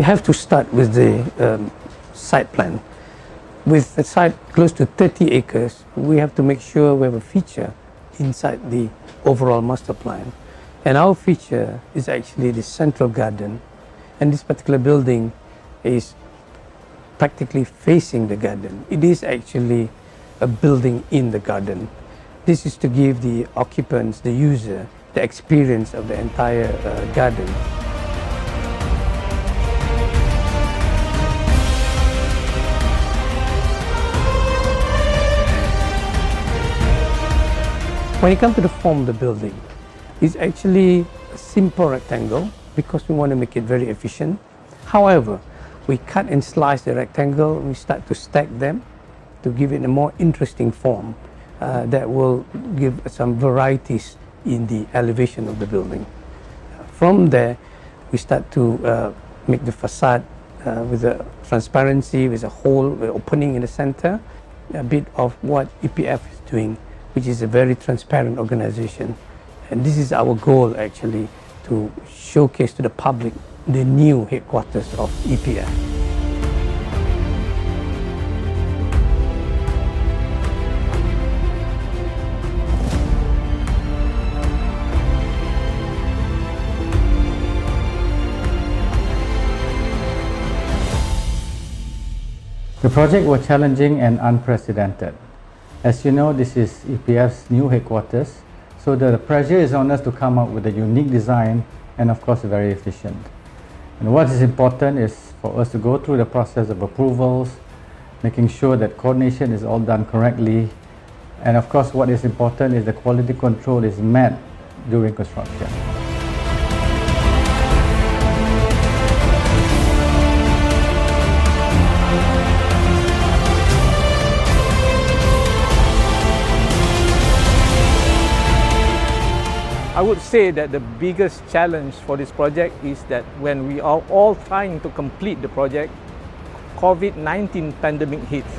have to start with the site plan. With a site close to 30 acres, we have to make sure we have a feature inside the overall master plan. And our feature is actually the central garden. And this particular building is practically facing the garden. It is actually a building in the garden. This is to give the occupants, the user, the experience of the entire garden. When it comes to the form of the building, it's actually a simple rectangle because we want to make it very efficient. However, we cut and slice the rectangle, we start to stack them to give it a more interesting form that will give some varieties in the elevation of the building. From there, we start to make the facade with a transparency, with a hole, opening in the center, a bit of what EPF is doing, which is a very transparent organization. And this is our goal actually, to showcase to the public the new headquarters of EPF. The project was challenging and unprecedented. As you know, this is EPF's new headquarters, so the pressure is on us to come up with a unique design and of course very efficient. And what is important is for us to go through the process of approvals, making sure that coordination is all done correctly, and of course what is important is the quality control is met during construction. I would say that the biggest challenge for this project is that when we are all trying to complete the project, COVID-19 pandemic hits.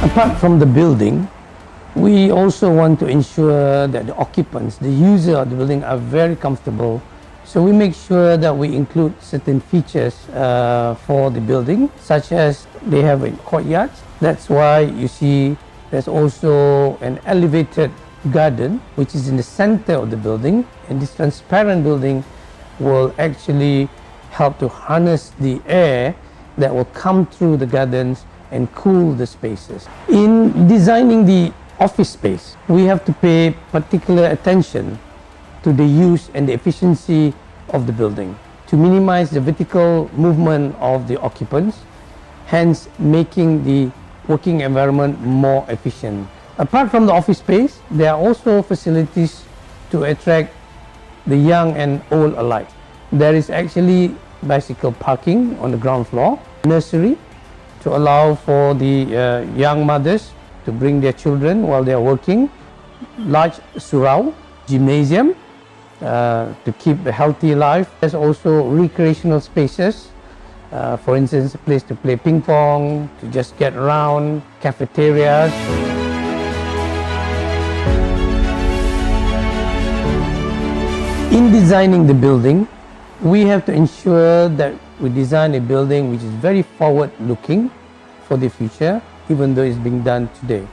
Apart from the building, we also want to ensure that the occupants, the user of the building, are very comfortable. So we make sure that we include certain features for the building, such as they have courtyards. That's why you see there's also an elevated garden which is in the center of the building, and this transparent building will actually help to harness the air that will come through the gardens and cool the spaces. In designing the office space, we have to pay particular attention to the use and the efficiency of the building to minimize the vertical movement of the occupants, hence making the working environment more efficient. Apart from the office space, there are also facilities to attract the young and old alike. There is actually bicycle parking on the ground floor, nursery to allow for the young mothers to bring their children while they are working, large surau, gymnasium to keep a healthy life. There's also recreational spaces. For instance, a place to play ping pong, to just get around, cafeterias. In designing the building, we have to ensure that we design a building which is very forward-looking for the future, even though it's being done today.